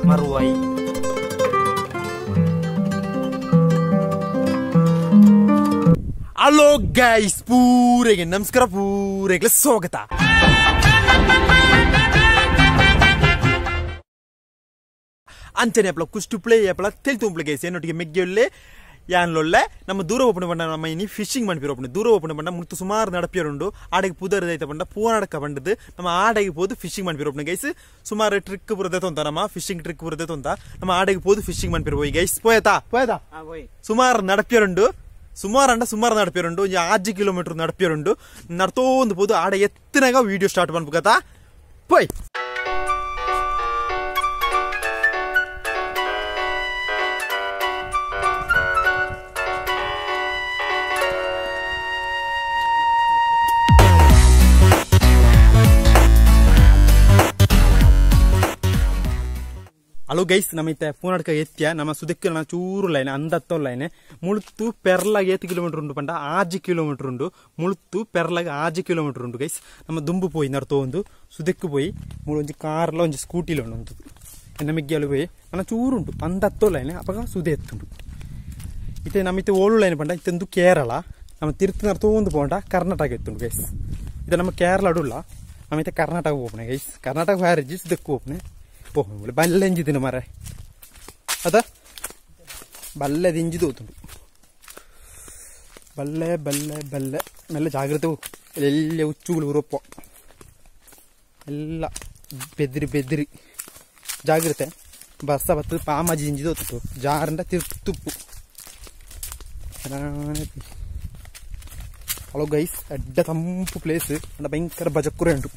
ಮರುವಾಯಿ. Hello guys, ಪೂರೆಗೆ ನಮಸ್ಕಾರ, ಪೂರೆಗೆ ಸ್ವಾಗತ. ಅಂಚನೆ ಅಪ್ಲ ಕುಷ್ಟು ಪ್ಲೇ ಅಪ್ಲ ತೆಲ್ತುಂಪ್ಲೆ ಗೈಸ್ ಏನೊಟ್ಟಿಗೆ ಮೆಗ್ಗೆಯೊಳ್ಳೆ ಯಾನ್ಲೊಳ್ಳೆ ನಮ್ಮ ದೂರ ಓಪನ್ ಪಂಡ ನಮ್ಮ ಇನಿ ಫಿಶಿಂಗ್ ಮನ್ಪಿರೋಪಣೆ ದೂರ ಓಪನ್ ಪಂಡ ಮುತ್ತು ಸುಮಾರು ನಡಪಿಯರುಂಡು ಆಡೆಗೆ ಪುದರ್ದೈತ ಪಂಡ ಪೂನಡಕ ಪಂಡದು ನಮ್ಮ ಆಡೆಗೆ ಪೋದು ಫಿಶಿಂಗ್ ಮನ್ಪಿರೋಪಣೆ ಗೈಸ್ ಸುಮಾರು ಟ್ರಿಕ್ ಬುರದೆ ತೊಂತ ನಮ್ಮ ಫಿಶಿಂಗ್ ಟ್ರಿಕ್ ಬುರದೆ ತೊಂತ ನಮ್ಮ ಆಡೆಗೆ ಪೋದು ಫಿಶಿಂಗ್ ಮನ್ಪಿರೋ ಗೈಸ್ ಪೋಯತಾ ಸುಮಾರು ನಡಪಿಯರುಂಡು ಸುಮಾರು ನಡಪಿಯರುಂಡು 5 ಕಿಲೋಮೀಟರ್ ನಡಪಿಯರುಂಡು ನಡ್ತೋಂದು ಪೋದು ಆಡೆ ಎತ್ತಿನಾಗ ವಿಡಿಯೋ ಸ್ಟಾರ್ಟ್ ಮಾಡ್ಬೇಕತ್ತಾ ಪೋಯ್. ಹಲೋ ಗೈಸ್, ನಮ್ಮೈತೆ ಪೂನಡ್ಕ ಎತ್ಯ ನಮ್ಮ ಸುದಕ್ಕೆ ನಾ ಚೂರು ಲೈನ್ ಅಂದತ್ತೊಲ್ಲೈನೆ ಮುಳುತ್ತು ಪೆರ್ಲಾಗ 8 ಕಿಲೋಮೀಟರ್ ಉಂಡು ಪಂಡ 5 ಕಿಲೋಮೀಟರ್ ಉಂಡು ಮುಳುತ್ತು ಪೆರ್ಲಾಗ 5 ಕಿಲೋಮೀಟರ್ ಉಂಡು ಗೈಸ್. ನಮ್ಮ ದುಂಬು ಪೋಯಿ ನಡ್ತೋ ಒಂದು ಸುದಕ್ಕೆ ಪೋಯಿ ಮುಳು ಒಂಜಿ ಕಾರ್ಲ ಒಂಜಿ ಸ್ಕೂಟಿಲ ಉಂಡು ಎನ್ನ ಮಿಗ್ಗಿಯಲ್ಲಿ ಪೋಯಿ ನನ್ನ ಚೂರು ಉಂಟು ಅಂದತ್ತೊಲ್ಲೈನೆ ಅವಾಗ ಸುದೆ ಎತ್ತುಂಡು ಇತ್ತೆ ನಮ್ಮೈತೆ ಓಳು ಲೈನ್ ಪಂಡ ಇತ್ತೊಂದು ಕೇರಳ ನಮ್ಮ ತಿರ್ತು ನಡ್ತೋ ಒಂದು ಪೋಂಡ ಕರ್ನಾಟಕ ಎತ್ತುಂಡು ಗೈಸ್. ಇದು ನಮ್ಮ ಕೇರಳ ಅಡುಲ್ಲ ನಮ್ಮೈತೆ ಕರ್ನಾಟಕ ಹೋಗ್ನೆ ಗೈಸ್. ಕರ್ನಾಟಕ ಹ್ಯಾರಿಜಿ ಸುದಕ್ಕೆ ಹೋಗ್ನೆ ಬಲ್ಲೆ ಎಂಜಿದಿನ ಮರ ಅದ ಬಲ್ಲೆ ದಿಂಜಿದು ಹೋತುಂಡು ಬಲ್ಲೆ ಬಲ್ಲೆ ಬಲ್ಲೆ ಮೆಲ್ಲ ಜಾಗ್ರತೆ ಎಲ್ಲ ಹುಚ್ಚುಗಳು ಉರಪ್ಪ ಎಲ್ಲ ಬೆದ್ರಿ ಜಾಗ್ರತೆ ಬಸ್ಸ ಬತ್ತು ಪಾಮಾಜಿ ಇಂಜಿದು ಹೋತು ಜಾರಂಡ ತಿರ್ತುಪ್ಪು. ಹಲೋ ಗೈಸ್, ಅಡ್ಡ ತಂಪು ಪ್ಲೇಸ್ ಅಂಡ ಭಯಂಕರ ಬಜಕ್ಕುರೆ ಉಂಟು.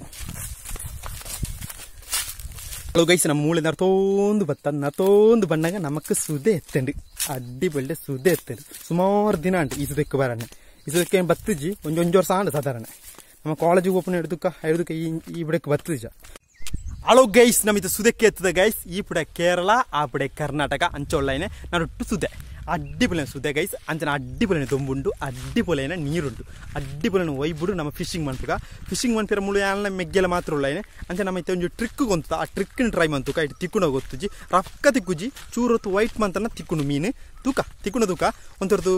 ಹಲೋ ಗೈಸ್, ನಮ್ಮ ಮೂಳೆ ನರ್ತೋಂದು ಬಂದಾಗ ನಮಕ್ ಸುದೆ ಎತ್ತಂಡು ಅಡ್ಡಿಬಳ್ಳೆ ಸುದೆ ಎತ್ತಂಡು ಸುಮಾರು ದಿನ ಉಂಟು ಈ ಸುದಕ್ಕೆ ಬರಣ್ಣ. ಈ ಸುದಕ್ಕೆ ಬತ್ತಜಿ ಒಂಜೊಂಜು ವರ್ಷ ಆಂಡ ಸಾಧಾರಣ ನಮ್ಮ ಕಾಲೇಜಿಗೆ ಓಪನ್ ಹಿಡಿದಕ್ಕೆ ಈ ಬುಡಕ್ಕೆ ಬತ್ತಜ. ಹಲೋ ಗೈಸ್, ನಮ್ಮಿದು ಸುದಕ್ಕೆ ಎತ್ತದ ಗೈಸ್. ಈ ಪುಡೆ ಕೇರಳ ಆ ಪುಡೆ ಕರ್ನಾಟಕ ಅಂಚೊಳ್ಳೈನೆ ನಾನೊಟ್ಟು ಸುದೆ ಅಡ್ಡಿಪೊಲೆನ ಸುದೆ ಗೈಸ್. ಅಂಚನ ಅಡ್ಡಿಪೊಲೆನ ದೊಂಬುಂಡು ಅಡ್ಡಿಪೊಲೆನ ನೀರುಂಡು ಅಡ್ಡಿಪೊಲೆನ ಒಯ್ಬಿಡು ನಮ್ಮ ಫಿಶಿಂಗ್ ಮನ್ಪುಗ ಫಿಶಿಂಗ್ ಮನ್ಪಿರ ಮುಳು ಯಾನ ಮೆಗ್ಗೆಲ್ಲ ಮಾತ್ರ ಉಳ್ಳೈನೆ. ಅಂಚ ನಮ್ಮ ಇತ್ತೆ ಒಂದು ಟ್ರಿಕ್ ಗೊಂತ ಆ ಟ್ರಿಕ್ನ ಟ್ರೈ ಮಂತುಕ ಇಟ್ಟು ತಿಕ್ಕುಣ ಗೊತ್ತುಜಿ ರೊಕ್ಕ ತಿಕ್ಕುಜಿ ಚೂರತ್ತು ವೈಟ್ ಮಂತನ ತಿಕ್ಕುಣು ಮೀನು ತೂಕ ತಿಕ್ಕುಣ ತೂಕ ಒಂಥರದ್ದು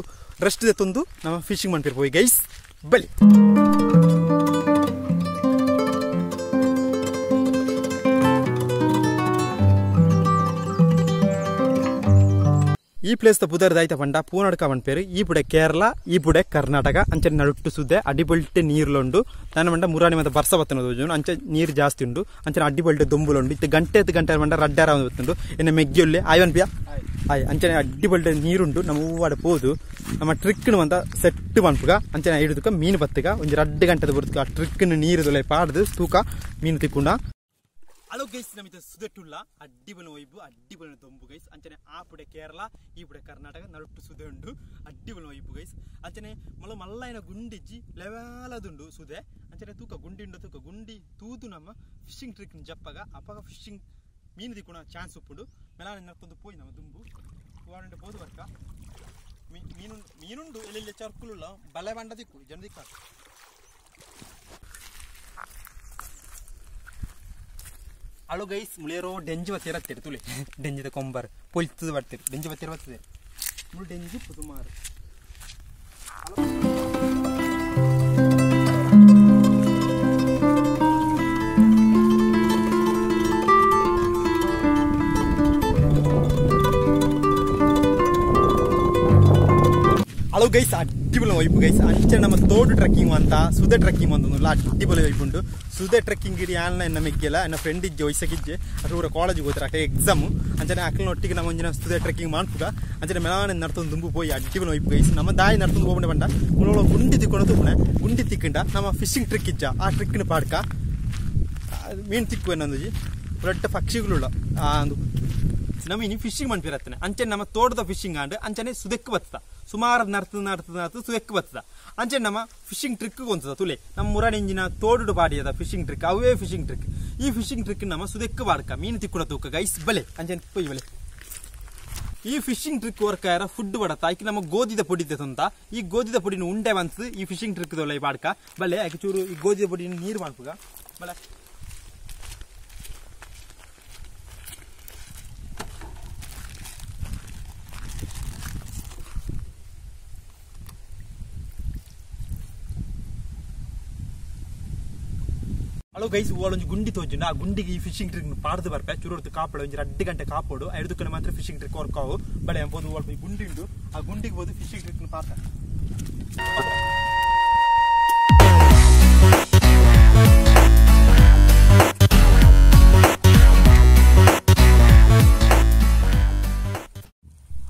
ರೆಸ್ಟ್ ತೆತ್ತೊಂದು ನಮ್ಮ ಫಿಶಿಂಗ್ ಮನ್ಪಿರ್ ಹೋಯ್ ಗೈಸ್ ಬಲಿ. ಈ ಪ್ಲೇಸ್ ದ ಪುದರ್ದಾಯ್ತ ಪಂಡ ಪೂನಡ್ಕ ಪಂಡ್ಪೇರು ಈ ಪುಡೆ ಕೇರಳ ಈ ಪುಡೆ ಕರ್ನಾಟಕ ಅಂಚೆ ನಡುಟ್ಟು ಸುದ್ದೆ ಅಡ್ಡಿಬೊಲ್ಟೆ ನೀರ್ಲುಂಡು ನನ್ನ ಮಂಡ ಮುರಾಣಿ ಮತ್ತೆ ಬರ್ಸ ಬತ್ತನೋದು ಅಂಚೆ ನೀರು ಜಾಸ್ತಿ ಉಂಡು ಅಂಚೆ ಅಡ್ಡಿಬೊಲ್ಟೆ ದೊಂಬುಲುಂಡು ಇತ್ತು ಗಂಟೆ ಮಂಡ ರಡ್ಡಾರ ಬತ್ತುಂಡು ಎನ್ನ ಮೆಗ್ಗಿಯೊಳ್ಳೆ ಆಯ್ವನ್ ಪಿಯಾ ಆಯ್ ಅಂಚನೆ ಅಡ್ಡಿಬೊಲ್ಟೆ ನೀರುಂಡು ನಮ್ಮ ಹೂವಾಡ ಪೋದು ನಮ್ಮ ಟ್ರಿಕ್ನು ಅಂತ ಸೆಟ್ ಪಂಪುಗ ಅಂಚನೆ ಹಿಡಿದುಕ ಮೀನು ಬತ್ತಗ ಒಂದು 2 ಗಂಟೆದ ಬರ್ತುಕ ಆ ಟ್ರಿಕ್ನ ನೀರುದೊಲೆ ಪಾಡ್ದು ತೂಕ ಮೀನು ತಿಕ್ಕುಂಡ. ಹಲೋ ಗೈಸ್, ನಮ್ಮಿದ ಸುದೆಟ್ಟುಲ್ಲ ಅಡ್ಡಿಬೊಲಿನ ಒಯ್ಬು ಅಡ್ಡಿಬೊಲಿನ ದೊಂಬು ಗೈಸ್. ಅಂಚನೆ ಆ ಪುಡೆ ಕೇರಳ ಈ ಪುಡೆ ಕರ್ನಾಟಕ ನಡುಟ್ಟು ಸುದೆ ಉಂಡು ಅಡ್ಡಿಬೊಲಿನ ಒಯ್ಬು ಗೈಸ್. ಅಂಚನೆ ಮಲ್ಲೈನ ಗುಂಡಿಜ್ಜಿ ಲೆವಾಲದುಂಡು ಸುದೆ ಅಂಚನೆ ತೂಕ ಗುಂಡಿ ಉಂಡು ತೂಕ ಗುಂಡಿ ತೂದು ನಮ್ಮ ಫಿಶಿಂಗ್ ಟ್ರಿಕ್ ಜಪ್ಪಗ ಅಪಗ ಫಿಶಿಂಗ್ ಮೀನು ತಿಕ್ಕುಣ ಚಾನ್ಸ್ ಉಪ್ಪುಂಡು ಮೆಲಾನ ನಡ್ಕೊಂಡು ಪೋಯಿ ನಮ್ಮ ದುಂಬು ಹೂವಾಂಡೆ ಬೋದು ಬರ್ಕ ಮೀನುಂಡು ಎಲ್ಲೆಲ್ಲ ಚರ್ಕುಲುಲ್ಲ ಬಲೆ ಬಂಡ ತಿಕ್ಕು ಜನ ದಿಕ್ಕ. ಹಲೋ ಗೈಸ್, ಮುಳಿಯರೋ ಡೆಂಜಿ ಬತ್ತಿರ ಹತ್ತಿರ ತುಳಿ ಡೆಂಜಿದ ಕೊಂಬರ್ ಪೊಲ್ತದ ಬರ್ತೀರಿ ಡೆಂಜಿ ಬತ್ತಿರ ಬರ್ತದೆ ಮುಳು ಡೆಂಜಿ ಸುಮಾರು. ಹಲೋ ಗೈಸ್, ಅಡ್ಡಿಬೊಲಿ ವೈಪು ಗೈಸ್. ಅಂಚೆ ನಮ್ಮ ತೋಡು ಟ್ರೆಕ್ಕಿಂಗ್ ಅಂತ ಸುದೆ ಟ್ರೆಕ್ಕಿಂಗ್ ಅಂತಂದಿಲ್ಲ ಅಡ್ಡಿಬೊಲಿ ವೈಪು ಉಂಟು. ಸುದೆ ಟ್ರೆಕ್ಕಿಂಗ್ ಇಡಿ ಯಾನ ಎನ್ನ ಮೆಗ್ಗೆಲ್ಲ ಎನ್ನ ಫ್ರೆಂಡ್ ಇಜ್ಜೆ ವಯಸ್ಸಾಗಿಜ್ಜೆ ಅದ್ರ ಕಾಲೇಜಿಗೆ ಹೋದ್ರೆ ಅಕ್ಕ ಎಕ್ಸಾಮು ಅಂಚನೆ ಅಕ್ಕನ ಒಟ್ಟಿಗೆ ನಮ್ಮ ಒಂದಿನ ಸುದೆ ಟ್ರೆಕ್ಕಿಂಗ್ ಮಾಡ್ಪುಗ ಅಂಚನೆ ಮೆಲಾನ ನಡ್ತೊಂದು ದುಂಬು ಪೋಯಿ ಅಡ್ಡಿಬೊಲಿ ವೈಪು ಗೈಸ್. ನಮ್ಮ ದಾಯಿ ನಡ್ತೊಂದು ಹೋಗ್ಬಿಟ್ಟೆ ಬಂಡ ಮುಳೊಳ ಗುಂಡಿ ತಿಕ್ಕೊಂಡು ತುಪ್ಪಣೆ ಗುಂಡಿ ತಿಕ್ಕಿಂಡ ನಮ್ಮ ಫಿಶಿಂಗ್ ಟ್ರಿಕ್ ಇಜ್ಜ ಆ ಟ್ರಿಕ್ನ ಪಾಡ್ಕ ಮೀನು ತಿಕ್ಕು ಅನ್ನೊಂದು ದೊಡ್ಡ ಪಕ್ಷಿಗಳುಳ್ಳ ಒಂದು ನಮ್ಮ ಇನಿ ಫಿಶಿಂಗ್ ಮನ್ಪಿರತ್ತನೆ ಅಂಚೆ ನಮ್ಮ ತೋಟದ ಫಿಶಿಂಗ್ ಆಂಡ್ ಅಂಚನೆ ಸುದೆಕ್ಕೆ ಬತ್ತದ ಸುಮಾರು ನಡ್ತದ ಸುದೆಕ್ಕೆ ಬತ್ತದ ಅಂಚೆ ನಮ್ಮ ಫಿಶಿಂಗ್ ಟ್ರಿಕ್ ಗೊಂತದ ತುಲೆ ನಮ್ಮ ಮುರಾಣಿ ಇಂಜಿನ ತೋಡು ಬಾಡಿಯದ ಫಿಶಿಂಗ್ ಟ್ರಿಕ್ ಅವೇ ಫಿಶಿಂಗ್ ಟ್ರಿಕ್. ಈ ಫಿಶಿಂಗ್ ಟ್ರಿಕ್ ನಮ್ಮ ಸುದೆಕ್ಕೆ ಬಾಡ್ಕ ಮೀನು ತಿಕ್ಕುಡ ತೂಕ ಗೈಸ್ ಬಲೆ ಅಂಚೆ ಪೊಯ್ ಬಲೆ. ಈ ಫಿಶಿಂಗ್ ಟ್ರಿಕ್ ವರ್ಕಾರ ಫುಡ್ ಬಡತ ಆಯ್ಕೆ ನಮ್ಮ ಗೋಧಿದ ಪೊಡಿದೆ ಅಂತ ಈ ಗೋಧಿದ ಪೊಡಿನ ಉಂಡೆ ಬಂತು ಈ ಫಿಶಿಂಗ್ ಟ್ರಿಕ್ ದೊಲೆ ಬಾಡ್ಕ ಬಲೆ ಆಯ್ಕೆ ಚೂರು ಈ ಗೋಧಿದ ಪೊಡಿನ ನೀರು ಮಾಡ್ಪುಗ ಬಲೆ ಹಲೋ ಗೈಸ್ ಒಂದು ಗುಂಡಿ ತೋಜುಂಡು ಆ ಗುಂಡಿಗೆ ಈ ಫಿಶಿಂಗ್ ಟ್ರಿಕ್ ಪಾಡ್ದು ಬರ್ಪೆ ಚೂರೊಡ್ತು ಕಾಪಾಡು ಒಂದು 2 ಗಂಟೆ ಕಾಪಾಡು ಐದಕ್ಕೆ ಮಾತ್ರ ಫಿಶಿಂಗ್ ಟ್ರಿಕ್ ವರ್ಕಾವು ಬಳೆ ಎಂಬುದು ಸ್ವಲ್ಪ ಗುಂಡಿ ಉಂಟು ಆ ಗುಂಡಿಗೆ ಹೋದು ಫಿಶಿಂಗ್ ಟ್ರಿಕ್ ಪಾಡ್ತ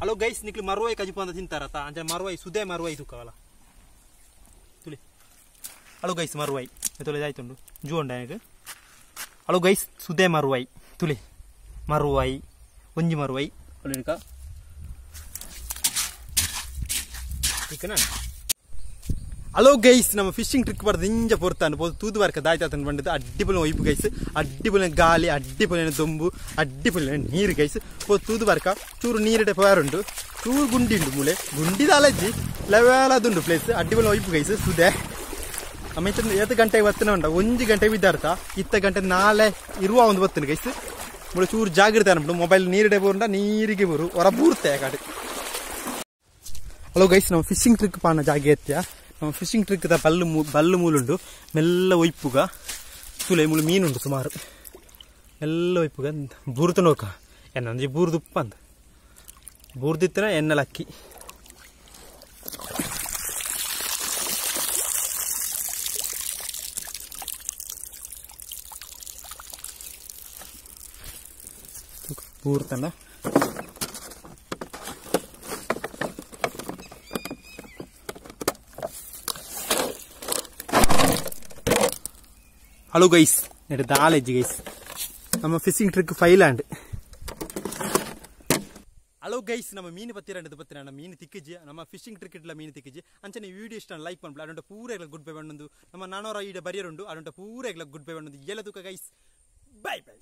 ಹಲೋ ಗೈಸ್ ನಿಕ್ಲಿ ಮರುವಾಯಿ ಕಜಿಪಂದ ತಿಂತಾರತ್ತ ಅಂಚೆ ಮರುವಾಯಿ ಸುದೇ ಮರುವಾಯಿ ತುಕ್ಕವಲ್ಲ ತುಳಿ ಹಲೋ ಗೈಸ್ ಮರುವಾಯಿ ತುಳಿ ಆಯ್ತುಂಡು ಜೂ ಉಂಡ ನನಗೆ ಹಲೋ ಗೈಸ್ ಸುದೇ ಮರುವಾಯಿ ತುಳಿ ಮರುವಾಯಿ ಒಂಜಿ ಮರುವಾಯಿ ಒಳ್ಳೆಕ ಈಕನಾ ಹಲೋ ಗೈಸ್ ನಮ್ಮ ಫಿಶಿಂಗ್ ಟ್ರಿಕ್ ಬರ್ದು ಇಂಜ ಪೊರ್ತಾನು ಪೋದು ತೂದು ಬರ್ಕ ದಾಯ್ತಾತನ ಬಂದದ್ದು ಅಡ್ಡಿಪೊಲಿ ಒಯ್ಪು ಗೈಸ್ ಅಡ್ಡಿಪೊಲಿ ಗಾಳಿ ಅಡ್ಡಿಪೊಲಿ ದೊಂಬು ಅಡ್ಡಿಪೊಲಿ ನೀರು ಗೈಸ್ ಪೋದು ತೂದು ಬರ್ಕ ಚೂರು ನೀರಿಡೆ ಪೇರುಂಡು ಚೂರು ಗುಂಡಿ ಉಂಡು ಮೂಲೆ ಗುಂಡಿದ ಅಲಜ್ಜಿ ಲೆವೆಲದುಂಡು ಪ್ಲೇಸ್ ಅಡ್ಡಿಪೊಲಿ ಒಯ್ಪು ಗೈಸ್ ಸುದೆ ಆಮೇಲೆ 7 ಗಂಟೆಗೆ ಬತ್ತನ ಉಂಡ 1 ಗಂಟೆಗೆ ಬಿದ್ದಾರ್ಥ ಇತ್ತ ಗಂಟೆ ನಾಳೆ ಇರುವ ಒಂದು ಬತ್ತನ ಗೈಸ್ ಮೂಳೆ ಚೂರು ಜಾಗ್ರತೆ ಅನ್ಬಿಟ್ಟು ಮೊಬೈಲ್ ನೀರಿಡೆ ಬೋಂಡ ನೀರಿಗೆ ಬರು ಹೊರ ಬೂರ್ತೆ ಕಾಡು ಹಲೋ ಗೈಸ್ ನಾವು ಫಿಶಿಂಗ್ ಟ್ರಿಕ್ ಪಾನ ಜಾಗೆ ಎತ್ಯ ನಾವು ಫಿಶಿಂಗ್ ಟ್ರಿಕ್ ಬಲ್ಲು ಮೂಲುಂಡು ಮೆಲ್ಲ ಒಯ್ಪುಗ ತುಲೆ ಮುಳು ಮೀನುಂಡು ಸುಮಾರು ಮೆಲ್ಲ ಒಯ್ಪುಗ ಬೂರ್ತು ನೋಕ ಎನ್ನಂಜಿ ಬೂರ್ದುಪ್ಪ ಅಂದ ಬೂರ್ದಿತ್ತನ ಎನ್ನಲಕ್ಕಿ ಬೂರ್ತನ ಹಲೋ ಗೈಸ್ ನೆಡ್ದ ಆಲೆಜ್ಜಿ ಗೈಸ್ ನಮ್ಮ fishing trick Thailand hello guys ನಮ್ಮ ಮೀನು ಬತ್ತಿರ ನಮ್ಮ ಮೀನು ತಿಕ್ಕಿಜಿ ನಮ್ಮ ಫಿಶಿಂಗ್ ಟ್ರಿಕ್ ಇಟ್ಲ ಮೀನು ತಿಕ್ಕಿಜಿ ಅಂಚನೆ ವಿಡಿಯೋ ಇಷ್ಟ ಲೈಕ್ ಮಾಡ್ಬಿಡ ಅಡಂಟ ಪೂರ ಗುಡ್ ಬೈ ಬಣ್ಣೊಂದು ನಮ್ಮ 400 ಈಡ ಬರಿಯರುಂಡು ಅಡಂಟ ಪೂರ ಗುಡ್ ಬೈ ಬಣ್ಣೊಂದು ಎಲ್ಲ ತೂಕ ಗೈಸ್ ಬೈ ಬೈ